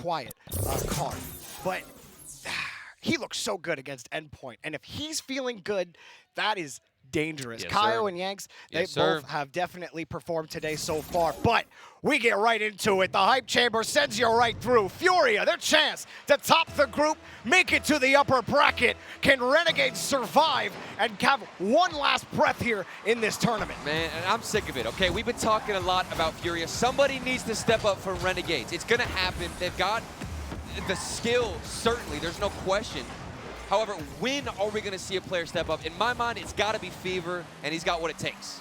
quiet card, but he looks so good against Endpoint. And if he's feeling good, that is dangerous. Yes, Kaio sir. and Yanks, they Yes, sir. both have definitely performed today so far, but we get right into it. The hype chamber sends you right through. FURIA, their chance to top the group, make it to the upper bracket. Can Renegades survive and have one last breath here in this tournament? Man, and I'm sick of it, okay? We've been talking a lot about FURIA. Somebody needs to step up for Renegades. It's gonna happen. They've got the skill, certainly, there's no question. However, when are we gonna see a player step up? In my mind, it's gotta be Fever, and he's got what it takes.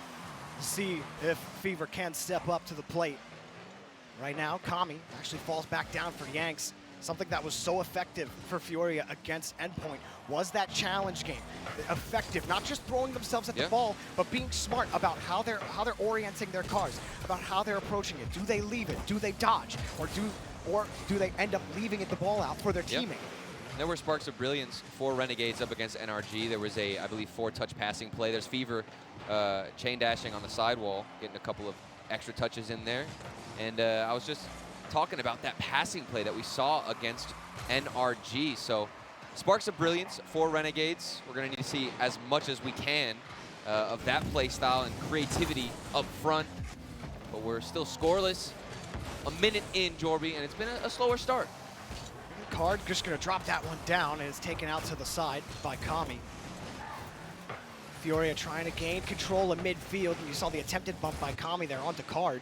See if Fever can step up to the plate. Right now, Kami actually falls back down for Yanks. Something that was so effective for FURIA against Endpoint was that challenge game. Effective, not just throwing themselves at the ball, but being smart about how they're orienting their cars, about how they're approaching it. Do they leave it? Do they dodge? Or do they end up leaving it the ball out for their teammate? There were sparks of brilliance for Renegades up against NRG. There was a, I believe, 4-touch passing play. There's Fever chain dashing on the sidewall, getting a couple of extra touches in there. And I was just talking about that passing play that we saw against NRG. So sparks of brilliance for Renegades. We're going to need to see as much as we can of that play style and creativity up front. But we're still scoreless. A minute in, Jorby, and it's been a slower start. Card just going to drop that one down, and it's taken out to the side by Kami. FURIA trying to gain control in midfield, and you saw the attempted bump by Kami there onto Card.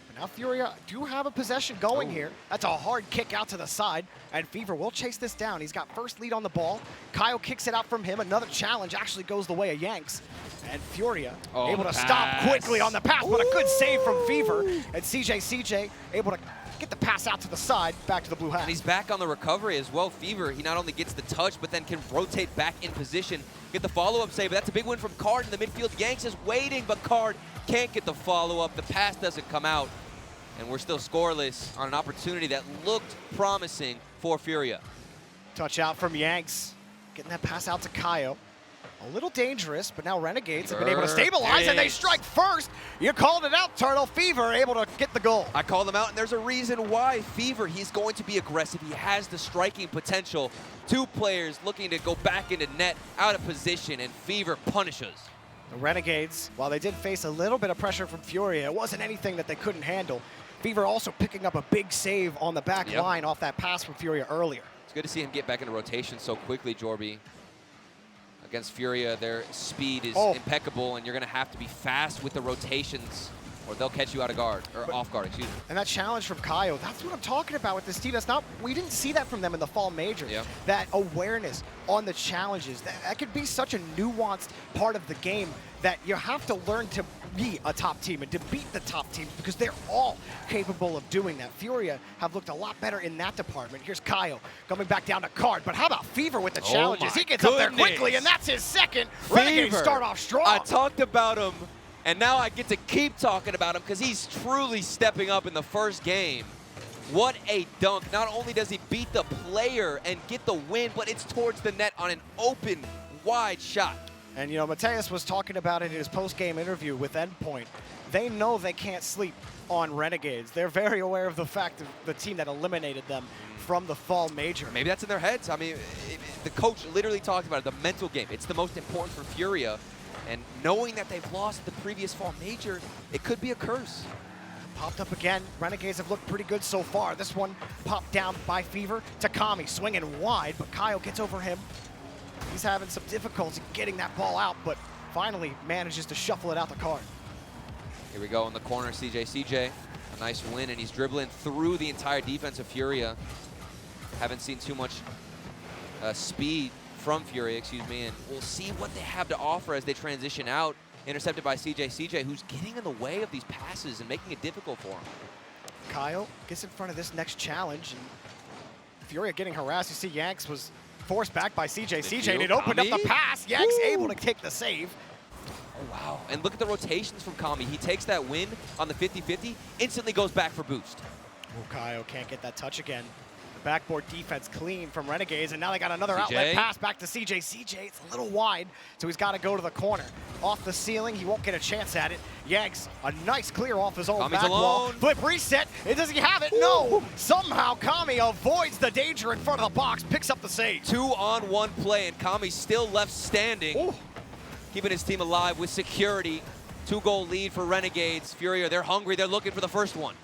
But now FURIA do have a possession going here. That's a hard kick out to the side, and Fever will chase this down. He's got first lead on the ball. Kyle kicks it out from him. Another challenge actually goes the way of Yanks. And FURIA able to stop quickly on the pass, but a good save from Fever. And CJ able to get the pass out to the side, back to the blue hat. And he's back on the recovery as well. Fever, he not only gets the touch, but then can rotate back in position, get the follow-up save. But that's a big win from Card in the midfield. Yanks is waiting, but Card can't get the follow-up. The pass doesn't come out, and we're still scoreless on an opportunity that looked promising for FURIA. Touch out from Yanks, getting that pass out to Kaio. A little dangerous, but now Renegades have been able to stabilize, and they strike first. You called it out, Turtle. Fever able to get the goal. I called him out, and there's a reason why. Fever, he's going to be aggressive. He has the striking potential. Two players looking to go back into net, out of position, and Fever punishes. The Renegades, while they did face a little bit of pressure from FURIA, it wasn't anything that they couldn't handle. Fever also picking up a big save on the back line off that pass from FURIA earlier. It's good to see him get back into rotation so quickly, Jorby. Against FURIA, their speed is impeccable, and you're going to have to be fast with the rotations, or they'll catch you out of guard, or off guard, excuse me. And that challenge from Kaio, that's what I'm talking about with this team. That's not, we didn't see that from them in the fall major. That awareness on the challenges, that could be such a nuanced part of the game that you have to learn to be a top team and to beat the top teams, because they're all capable of doing that. FURIA have looked a lot better in that department. Here's Kaio coming back down to Card, but how about Fever with the challenges? He gets up there quickly, and that's his second. Renegades start off strong. I talked about him, and now I get to keep talking about him because he's truly stepping up in the first game. What a dunk. Not only does he beat the player and get the win, but it's towards the net on an open, wide shot. And, you know, Mateus was talking about it in his post-game interview with Endpoint. They know they can't sleep on Renegades. They're very aware of the fact of the team that eliminated them from the fall major. Maybe that's in their heads. I mean, the coach literally talked about it, the mental game. It's the most important for FURIA. And knowing that they've lost the previous fall major, it could be a curse. Popped up again. Renegades have looked pretty good so far. This one popped down by Fever to Kami, swinging wide, but Kyle gets over him. He's having some difficulty getting that ball out, but finally manages to shuffle it out the Card. Here we go in the corner, CJ. A nice win, and he's dribbling through the entire defense of FURIA. Haven't seen too much speed from FURIA, excuse me, and we'll see what they have to offer as they transition out. Intercepted by CJ, who's getting in the way of these passes and making it difficult for him. Kyle gets in front of this next challenge, and FURIA getting harassed. You see Yanks was forced back by CJ, and it opened up the pass. Yanks able to take the save. Oh, wow. And look at the rotations from Kami. He takes that win on the 50-50, instantly goes back for boost. Oh, Kyle can't get that touch again. backboard defense clean from Renegades, and now they got another outlet pass back to CJ. CJ, it's a little wide, so he's got to go to the corner. Off the ceiling, he won't get a chance at it. Yanks, a nice clear off his own back wall. Flip reset, does he have it? Ooh. No! Somehow Kami avoids the danger in front of the box, picks up the save. 2-on-1 play, and Kami's still left standing. Ooh. Keeping his team alive with security. 2-goal lead for Renegades. FURIA, they're hungry, they're looking for the first one.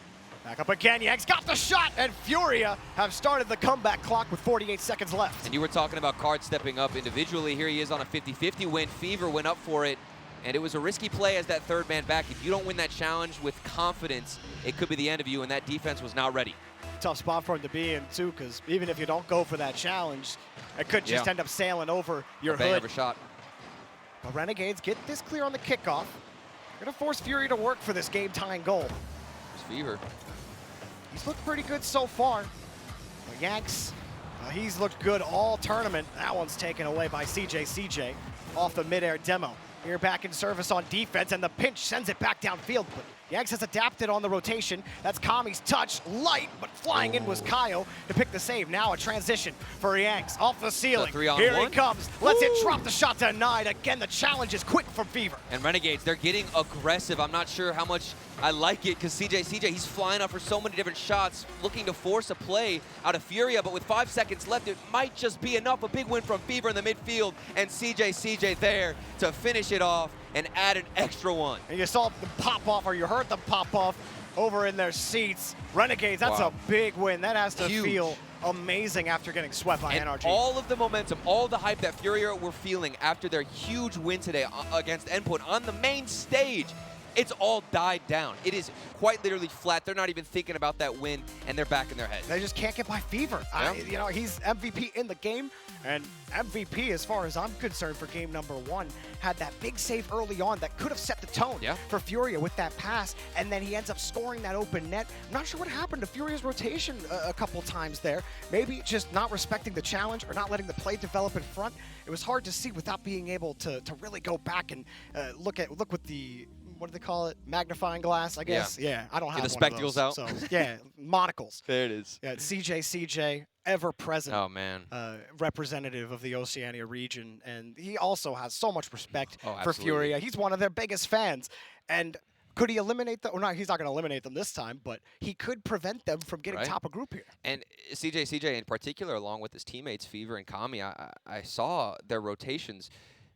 Back up again, Yanks got the shot, and FURIA have started the comeback clock with 48 seconds left. And you were talking about Card stepping up individually. Here he is on a 50-50 win. Fever went up for it, and it was a risky play as that third man back. If you don't win that challenge with confidence, it could be the end of you, and that defense was not ready. Tough spot for him to be in, too, because even if you don't go for that challenge, it could just end up sailing over your hood. Of a shot. The Renegades get this clear on the kickoff. They're going to force FURIA to work for this game-tying goal. There's Fever. He's looked pretty good so far. But Yanks, he's looked good all tournament. That one's taken away by CJ. CJ off the midair demo. Here back in service on defense, and the pinch sends it back downfield. But Yanks has adapted on the rotation. That's Kami's touch, light, but flying in was Kaio to pick the save. Now a transition for Yanks off the ceiling. Here he comes, lets it drop the shot denied. Again, the challenge is quick from Fever. And Renegades, they're getting aggressive. I'm not sure how much I like it, because CJ, he's flying up for so many different shots, looking to force a play out of FURIA, but with 5 seconds left, it might just be enough. A big win from Fever in the midfield, and CJ there to finish it off and add an extra one. And you saw them pop off, or you heard them pop off over in their seats. Renegades, that's a big win. That has to feel amazing after getting swept by NRG. All of the momentum, all the hype that FURIA were feeling after their huge win today against Endpoint on the main stage, it's all died down. It is quite literally flat. They're not even thinking about that win, and they're back in their heads. They just can't get by Fever. Yeah. You know, he's MVP in the game, and MVP, as far as I'm concerned, for game number 1, had that big save early on that could have set the tone for FURIA with that pass, and then he ends up scoring that open net. I'm not sure what happened to FURIA's rotation a couple times there. Maybe just not respecting the challenge or not letting the play develop in front. It was hard to see without being able to really go back and look with the, what do they call it? Magnifying glass, I guess. Yeah, I don't have the spectacles out. So, yeah, monocles. There it is. Yeah, CJ, ever present. Oh, man. Representative of the Oceania region, and he also has so much respect for FURIA. He's one of their biggest fans, and could he eliminate them? Or not, he's not going to eliminate them this time, but he could prevent them from getting top of group here. And CJ in particular, along with his teammates, Fever and Kami, I saw their rotations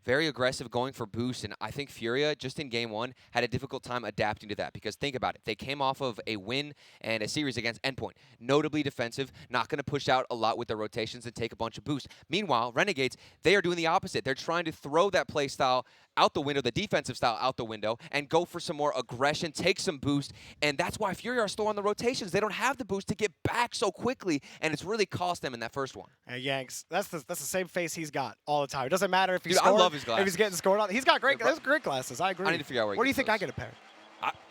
very aggressive, going for boost, and I think FURIA, just in game 1, had a difficult time adapting to that, because think about it. They came off of a win and a series against Endpoint. Notably defensive, not going to push out a lot with their rotations and take a bunch of boost. Meanwhile, Renegades, they are doing the opposite. They're trying to throw that play style out the window, the defensive style out the window, and go for some more aggression, take some boost, and that's why FURIA are still on the rotations. They don't have the boost to get back so quickly, and it's really cost them in that first one. Hey, Yanks, that's the same face he's got all the time. It doesn't matter if he's scoring, I love his glasses. If he's getting scored on. He's got great glasses. I agree. I need to figure out where do you think I get a pair?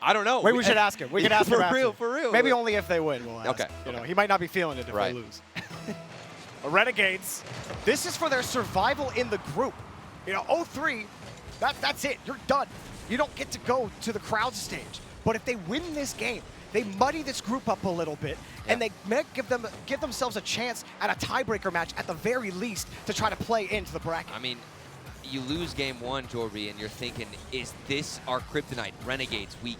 I don't know. Maybe we should ask him. We can ask him after. For real. Maybe only if they win, we'll ask. Okay. You know, he might not be feeling it if they lose. Renegades, this is for their survival in the group. You know, 0-3, that's it. You're done. You don't get to go to the crowd stage. But if they win this game, they muddy this group up a little bit, and they might give themselves a chance at a tiebreaker match at the very least to try to play into the bracket. I mean, you lose game 1, Jorby, and you're thinking, is this our kryptonite? Renegades, we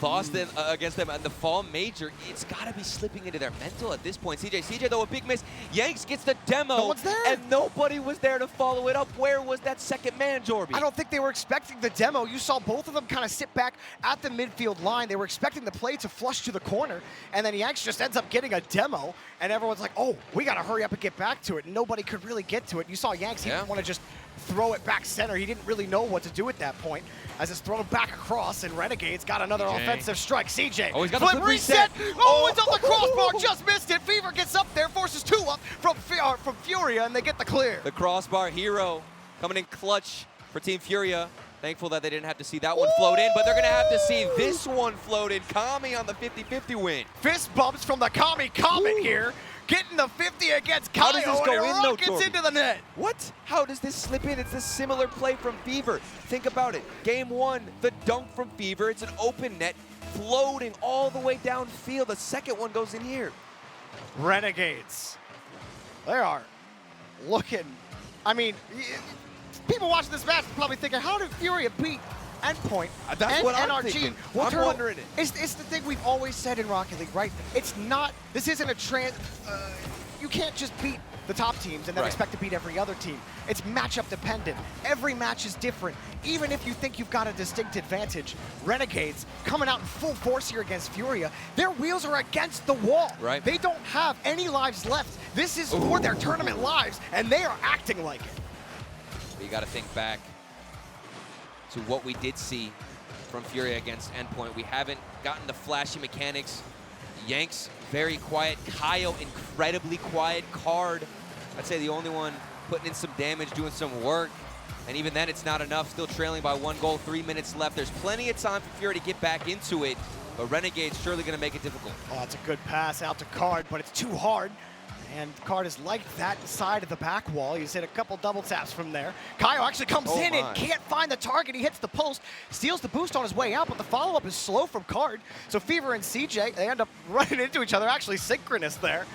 lost them against them at the fall major. It's got to be slipping into their mental at this point. CJ, though, a big miss. Yanks gets the demo. No one's there. And nobody was there to follow it up. Where was that second man, Jorby? I don't think they were expecting the demo. You saw both of them kind of sit back at the midfield line. They were expecting the play to flush to the corner, and then Yanks just ends up getting a demo, and everyone's like, oh, we got to hurry up and get back to it. And nobody could really get to it. You saw Yanks, he didn't want to just throw it back center. He didn't really know what to do at that point, as it's thrown back across, and Renegades got another offensive strike. CJ, he's got flip reset. Oh, it's on the crossbar, just missed it. Fever gets up there, forces 2 up from FURIA, and they get the clear. The crossbar hero coming in clutch for Team FURIA. Thankful that they didn't have to see that one float in, but they're going to have to see this one float in. Kami on the 50-50 win. Fist bumps from the Kami Comet here. Getting the 50 against Kaio. How does this go in, though, Rockets into the net. What? How does this slip in? It's a similar play from Fever. Think about it. Game 1, the dunk from Fever. It's an open net floating all the way downfield. The second one goes in here. Renegades. They are looking, I mean, people watching this match are probably thinking, how did FURIA beat Endpoint That's and what I'm NRG? thinking. Well, I'm wondering it. It's the thing we've always said in Rocket League, right? It's not, this isn't a you can't just beat the top teams and then expect to beat every other team. It's matchup dependent. Every match is different. Even if you think you've got a distinct advantage, Renegades coming out in full force here against FURIA, their wheels are against the wall. Right. They don't have any lives left. This is for their tournament lives, and they are acting like it. You got to think back to what we did see from FURIA against Endpoint. We haven't gotten the flashy mechanics. Yanks, very quiet. Kyle, incredibly quiet. Card, I'd say the only one putting in some damage, doing some work. And even then, it's not enough. Still trailing by 1 goal, 3 minutes left. There's plenty of time for FURIA to get back into it, but Renegade's surely going to make it difficult. Oh, it's a good pass out to Card, but it's too hard. And Card has liked that side of the back wall. He's hit a couple double taps from there. Kyle actually comes in and can't find the target. He hits the post, steals the boost on his way out, but the follow-up is slow from Card. So Fever and CJ, they end up running into each other, actually synchronous there.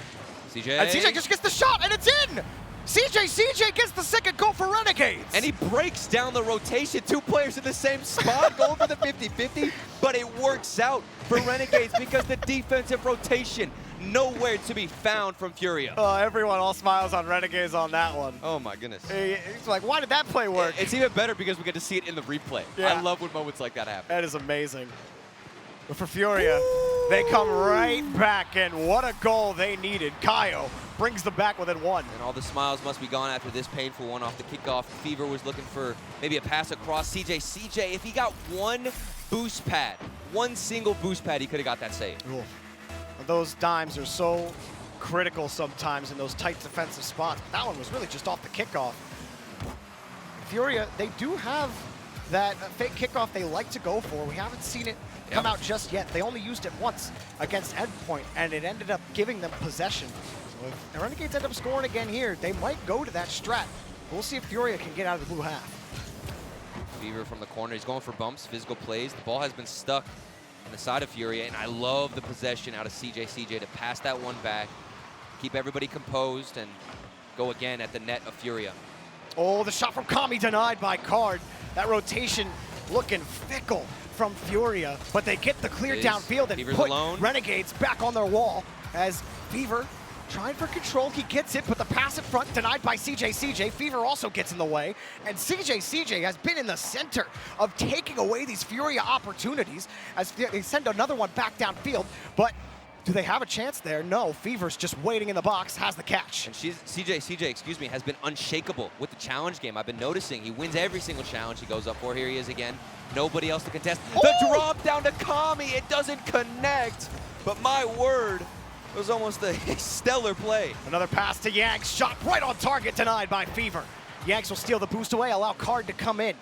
CJ. And CJ just gets the shot, and it's in! CJ gets the second goal for Renegades. And he breaks down the rotation. 2 players in the same spot, going for the 50-50, but it works out for Renegades because the defensive rotation nowhere to be found from FURIA. Everyone all smiles on Renegades on that one. Oh my goodness. He's like, why did that play work? It's even better because we get to see it in the replay. Yeah. I love when moments like that happen. That is amazing. But for FURIA, they come right back, and what a goal they needed. Kaio brings them back within 1. And all the smiles must be gone after this painful one off the kickoff. Fever was looking for maybe a pass across. CJ, if he got 1 boost pad, 1 single boost pad, he could have got that save. Ooh. Those dimes are so critical sometimes in those tight defensive spots. That one was really just off the kickoff. FURIA, they do have that fake kickoff they like to go for. We haven't seen it come out just yet. They only used it once against Endpoint, and it ended up giving them possession. So if the Renegades end up scoring again here, they might go to that strat. We'll see if FURIA can get out of the blue half. Fever from the corner, he's going for bumps, physical plays. The ball has been stuck on the side of FURIA, and I love the possession out of CJ to pass that one back, keep everybody composed, and go again at the net of FURIA. Oh, the shot from Kami denied by Card. That rotation looking fickle from FURIA, but they get the clear downfield and Fever's put alone. Renegades back on their wall as Fever trying for control. He gets it, but the pass in front denied by CJ. Fever also gets in the way, and CJ has been in the center of taking away these FURIA opportunities as they send another one back downfield, but do they have a chance there? No, Fever's just waiting in the box, has the catch. And CJ, has been unshakable with the challenge game. I've been noticing he wins every single challenge he goes up for. Here he is again. Nobody else to contest. The drop down to Kami. It doesn't connect, but my word, it was almost a stellar play. Another pass to Yanks, shot right on target, denied by Fever. Yanks will steal the boost away, allow Card to come in.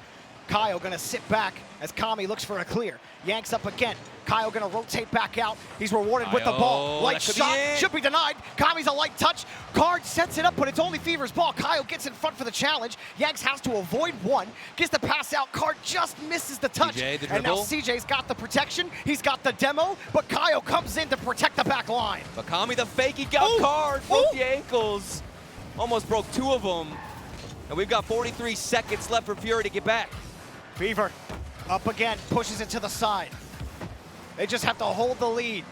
Kyle gonna sit back as Kami looks for a clear. Yanks up again. Kyle gonna rotate back out. He's rewarded with the ball. Light shot, should be denied. Kami's a light touch. Card sets it up, but it's only Fever's ball. Kyle gets in front for the challenge. Yanks has to avoid one. Gets the pass out. Card just misses the touch. And now CJ's got the protection. He's got the demo, but Kyle comes in to protect the back line. But Kami the fake, he got Card, broke the ankles. Almost broke 2 of them. And we've got 43 seconds left for FURIA to get back. Fever up again, pushes it to the side. They just have to hold the lead,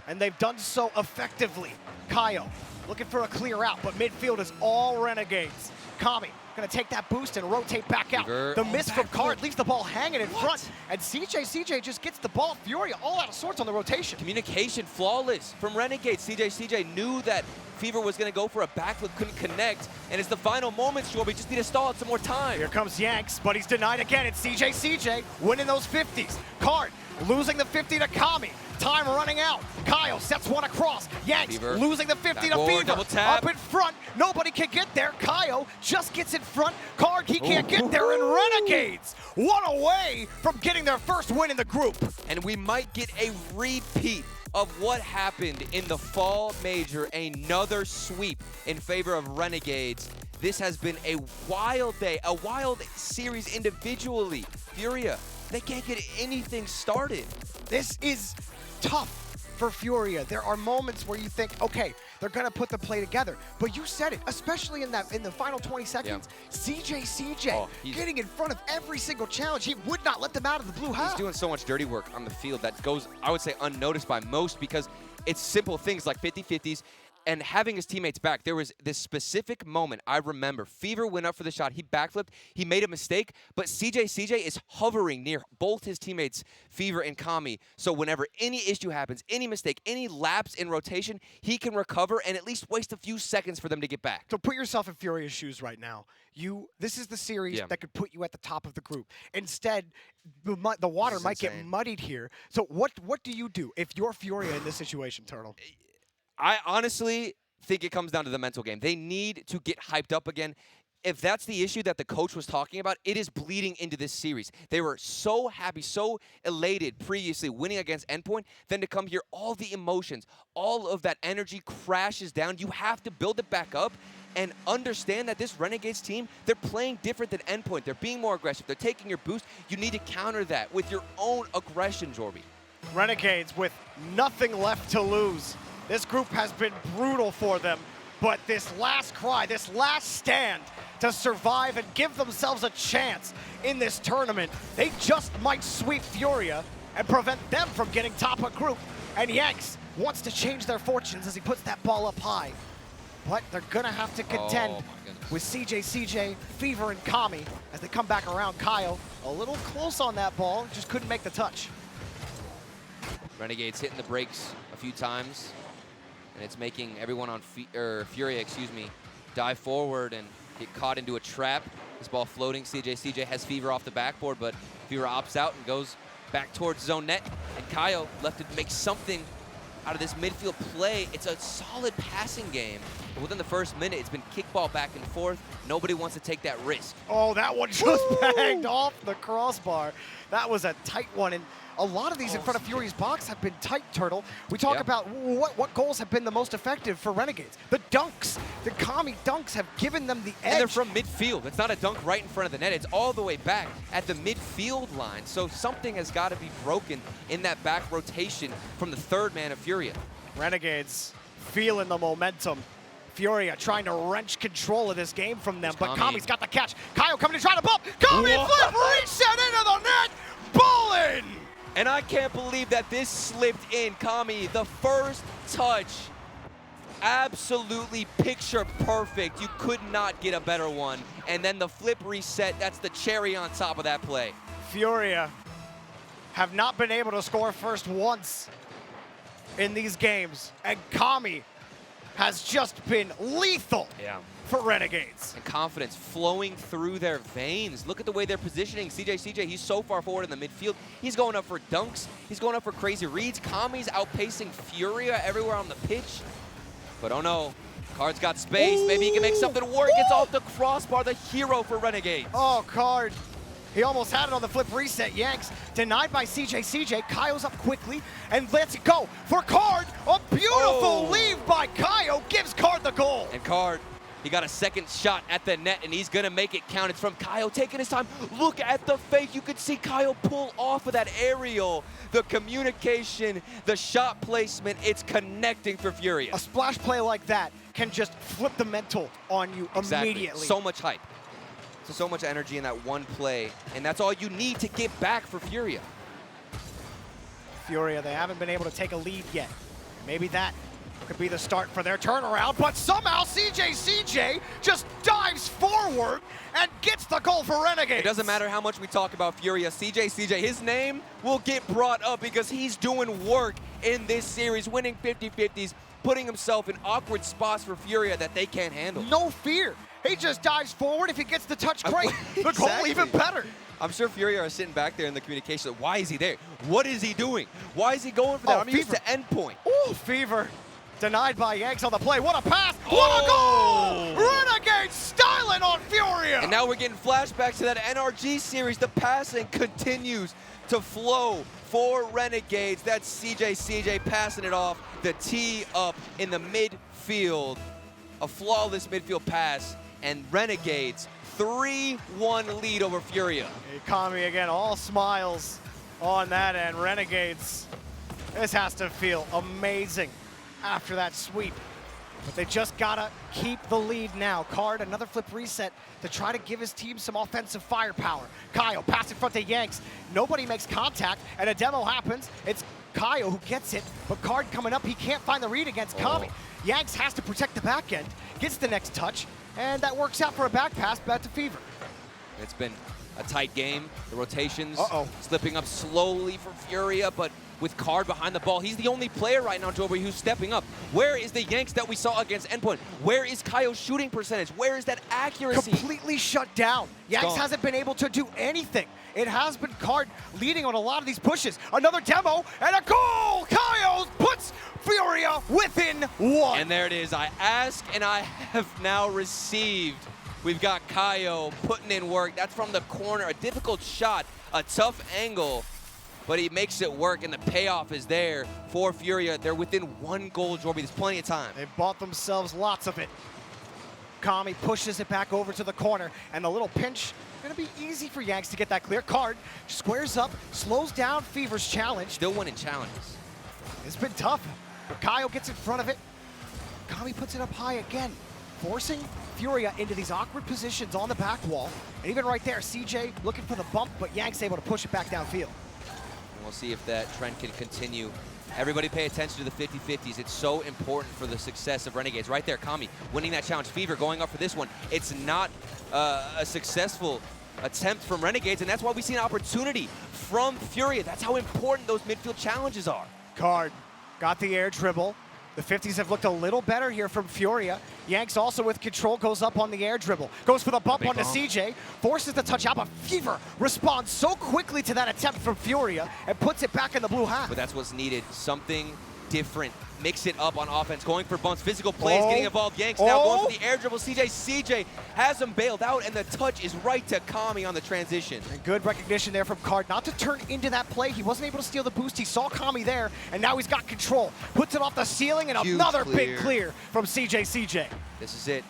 and they've done so effectively. Kyle looking for a clear out, but midfield is all Renegades. Kami gonna take that boost and rotate back out. The miss from Card leaves the ball hanging in front, and CJ just gets the ball. FURIA all out of sorts on the rotation. Communication flawless from Renegades. CJ knew that Fever was going to go for a backflip, couldn't connect, and it's the final moments, Joel. We just need to stall out some more time. Here comes Yanks, but he's denied again. It's CJ winning those 50s. Card losing the 50 to Kami. Time running out. Kyle sets one across. Yanks losing the 50 to Fever. Up in front. Nobody can get there. Kyle just gets in front. Card, he can't get there. And Renegades, one away from getting their first win in the group. And we might get a repeat of what happened in the fall major, another sweep in favor of Renegades. This has been a wild day, a wild series individually. FURIA, they can't get anything started. This is tough for FURIA. There are moments where you think, okay, they're gonna put the play together. But you said it, especially in the final 20 seconds, CJ getting in front of every single challenge. He would not let them out of the blue half. He's doing so much dirty work on the field that goes, I would say, unnoticed by most because it's simple things like 50-50s and having his teammates back. There was this specific moment I remember. Fever went up for the shot. He backflipped. He made a mistake, but CJ is hovering near both his teammates, Fever and Kami. So whenever any issue happens, any mistake, any lapse in rotation, he can recover and at least waste a few seconds for them to get back. So put yourself in FURIA's shoes right now. This is the series that could put you at the top of the group. Instead, the water might get muddied here. So what do you do if you're FURIA in this situation, Turtle? I honestly think it comes down to the mental game. They need to get hyped up again. If that's the issue that the coach was talking about, it is bleeding into this series. They were so happy, so elated previously winning against Endpoint, then to come here, all the emotions, all of that energy crashes down. You have to build it back up and understand that this Renegades team, they're playing different than Endpoint. They're being more aggressive. They're taking your boost. You need to counter that with your own aggression, Jorby. Renegades with nothing left to lose. This group has been brutal for them, but this last cry, this last stand to survive and give themselves a chance in this tournament, they just might sweep FURIA and prevent them from getting top of group. And Yanks wants to change their fortunes as he puts that ball up high. But they're gonna have to contend with CJ, Fever, and Kami as they come back around. Kyle, a little close on that ball, just couldn't make the touch. Renegades hitting the brakes a few times. And it's making everyone on FURIA, dive forward and get caught into a trap. This ball floating. CJ has Fever off the backboard, but Fever opts out and goes back towards zone net. And Kaio left to make something out of this midfield play. It's a solid passing game. But within the first minute, it's been kickball back and forth. Nobody wants to take that risk. Oh, that one just banged off the crossbar. That was a tight one. And a lot of these in front of FURIA's box have been tight, Turtle. We talk about what goals have been the most effective for Renegades. The dunks, the Kami dunks have given them the edge. And they're from midfield. It's not a dunk right in front of the net. It's all the way back at the midfield line. So something has got to be broken in that back rotation from the third man of FURIA. Renegades feeling the momentum. FURIA trying to wrench control of this game from them, but Kami's got the catch. Kaio coming to try to bump. Kami flip reset into the net. Ballin'! And I can't believe that this slipped in. Kami, the first touch, absolutely picture perfect. You could not get a better one. And then the flip reset, that's the cherry on top of that play. FURIA have not been able to score first once in these games. And Kami has just been lethal for Renegades. And confidence flowing through their veins. Look at the way they're positioning. CJ, he's so far forward in the midfield. He's going up for dunks. He's going up for crazy reads. Kami's outpacing FURIA everywhere on the pitch. But oh no, Card's got space. Maybe he can make something work. It's off the crossbar, the hero for Renegades. Oh, Card. He almost had it on the flip reset. Yanks denied by CJ. Kaio's up quickly and lets it go for Card. A beautiful leave by Kaio gives Card the goal. And Card, he got a second shot at the net and he's gonna make it count. It's from Kaio taking his time. Look at the fake. You could see Kaio pull off of that aerial. The communication, the shot placement, it's connecting for FURIA. A splash play like that can just flip the mental on you immediately. So much hype. So much energy in that one play, and that's all you need to get back for FURIA. FURIA, they haven't been able to take a lead yet. Maybe that could be the start for their turnaround, but somehow CJ just dives forward and gets the goal for Renegades. It doesn't matter how much we talk about FURIA. CJ, his name will get brought up because he's doing work in this series, winning 50-50s, putting himself in awkward spots for FURIA that they can't handle. No fear. He just dives forward. If he gets the touch, great. The goal, even better. I'm sure FURIA are sitting back there in the communication. Why is he there? What is he doing? Why is he going for that? I'm used to endpoint. Oh, Fever. Denied by Yanks on the play. What a pass. What a goal. Renegades styling on FURIA. And now we're getting flashbacks to that NRG series. The passing continues to flow for Renegades. That's CJ passing it off. The tee up in the midfield. A flawless midfield pass. And Renegades 3-1 lead over FURIA. Kami again, all smiles on that end. Renegades This has to feel amazing after that sweep. But they just gotta keep the lead now. Card, another flip reset to try to give his team some offensive firepower. Kaio, pass in front to Yanks. Nobody makes contact, and a demo happens. It's Kaio who gets it, but Card coming up, he can't find the read against Kami. Yanks has to protect the back end, gets the next touch, and that works out for a back pass back to Fever. It's been a tight game. The rotations slipping up slowly for FURIA, but with Card behind the ball, he's the only player right now, Joby, who's stepping up. Where is the Yanks that we saw against Endpoint? Where is Kaio's shooting percentage? Where is that accuracy? Completely shut down. Yanks hasn't been able to do anything. It has been Card leading on a lot of these pushes. Another demo and a goal! Kaio puts FURIA within one. And there it is. I ask and I have now received. We've got Kaio putting in work. That's from the corner, a difficult shot, a tough angle, but he makes it work, and the payoff is there for FURIA. They're within one goal, Jorby. There's plenty of time. They bought themselves lots of it. Kami pushes it back over to the corner, and the little pinch, gonna be easy for Yanks to get that clear. Card squares up, slows down Fever's challenge. Still winning challenges. It's been tough, but Kaio gets in front of it. Kami puts it up high again, forcing FURIA into these awkward positions on the back wall. And even right there, CJ looking for the bump, but Yanks able to push it back downfield. And we'll see if that trend can continue. Everybody pay attention to the 50-50s. It's so important for the success of Renegades. Right there, Kami winning that challenge. Fever going up for this one. It's not a successful attempt from Renegades, and that's why we see an opportunity from FURIA. That's how important those midfield challenges are. Card got the air dribble. The 50s have looked a little better here from FURIA. Yanks also with control, goes up on the air dribble. Goes for the bump onto CJ, forces the touch out, but Fever responds so quickly to that attempt from FURIA and puts it back in the blue half. But that's what's needed, something different. Mix it up on offense, going for bumps, physical plays, getting involved. Yanks now going for the air dribble. CJ has him bailed out, and the touch is right to Kami on the transition. And good recognition there from Card, not to turn into that play. He wasn't able to steal the boost. He saw Kami there, and now he's got control. Puts it off the ceiling, and another big clear from CJ. This is it.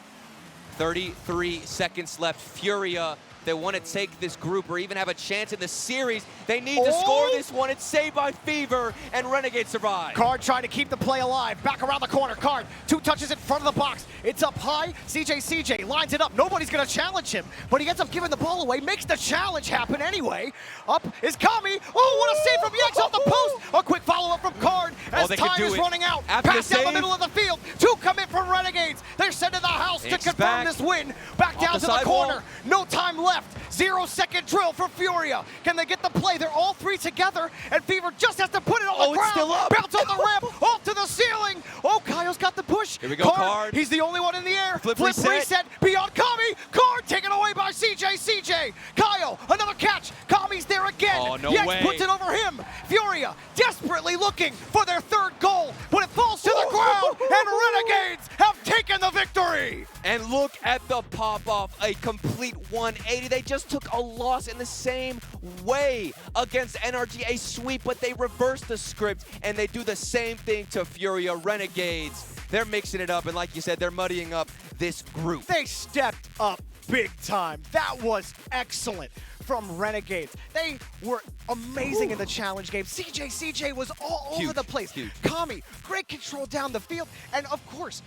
33 seconds left. FURIA, they want to take this group or even have a chance in the series. They need to score this one. It's saved by Fever, and Renegades survive. Card trying to keep the play alive. Back around the corner. Card, 2 touches in front of the box. It's up high. CJ lines it up. Nobody's going to challenge him, but he ends up giving the ball away. Makes the challenge happen anyway. Up is Kami. Oh, what a save from Yanks off the post. A quick follow-up from Card as time is running out. Pass down the middle of the field. 2 come in from Renegades. They're sent to the house to confirm this win. Back down to the corner. No time left. 0-second drill for FURIA. Can they get the play? They're all 3 together, and Fever just has to put it on the ground. It's still up. Bounce on the ramp, off to the ceiling. Oh, Kaio's got the push. Here we go, Card. He's the only one in the air. Flip reset. Beyond Kami. Card taken away by CJ. Kaio, another catch. Kami's there again. Oh, no Yanks way. puts it over him. FURIA desperately looking for their 3rd goal, but it falls to the ground, and Renegades have taken the victory. And look at the pop-off, a complete 180. They just took a loss in the same way against NRG, a sweep, but they reversed the script, and they do the same thing to FURIA. Renegades, they're mixing it up, and like you said, they're muddying up this group. They stepped up big time. That was excellent from Renegades. They were amazing in the challenge game. CJ was all over the place. Kami, great control down the field. And of course,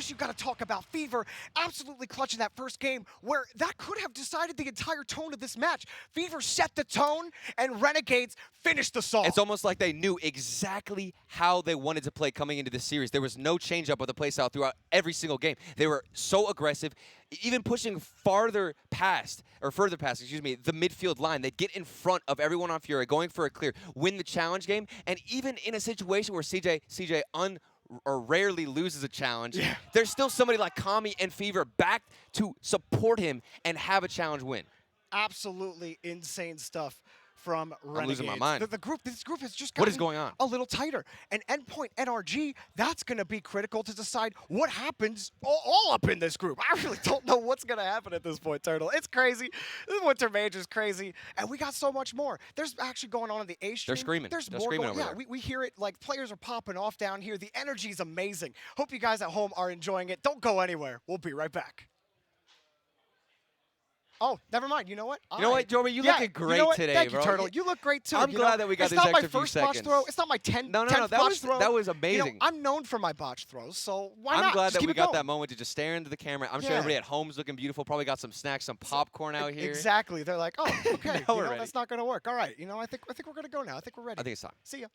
you got to talk about Fever absolutely clutching that first game where that could have decided the entire tone of this match. Fever set the tone, and Renegades finished the song. It's almost like they knew exactly how they wanted to play coming into this series. There was no change up of the play style throughout every single game. They were so aggressive, even pushing further past, the midfield line. They'd get in front of everyone on FURIA, going for a clear, win the challenge game, and even in a situation where CJ rarely loses a challenge, there's still somebody like Kami and Fever back to support him and have a challenge win. Absolutely insane stuff from Renegades. I'm losing my mind. This group has just What is going on? A little tighter. And Endpoint NRG, that's going to be critical to decide what happens all up in this group. I really don't know what's going to happen at this point, Turtle. It's crazy. This Winter Major is crazy. And we got so much more. There's actually going on in the A stream. They're screaming. There's They're more screaming going on. over there. We hear it like players are popping off down here. The energy is amazing. Hope you guys at home are enjoying it. Don't go anywhere. We'll be right back. Oh, never mind. You know what? You know what, Jordan? You're looking great today, Thank bro. you, Turtle. You look great too. I'm glad that we got it's these not my extra few first botch seconds. throw. It's not my 10th No, botch throw. that was amazing. You know, I'm known for my botch throws, so why not? I'm glad Just that keep we it got going. that moment to just stare into the camera. I'm sure Yeah. everybody at home's looking beautiful. Probably got some snacks, some popcorn out here. Exactly. They're like, oh, okay. Now we're ready. That's not going to work. All right. I think we're going to go now. I think we're ready. I think it's time. See ya.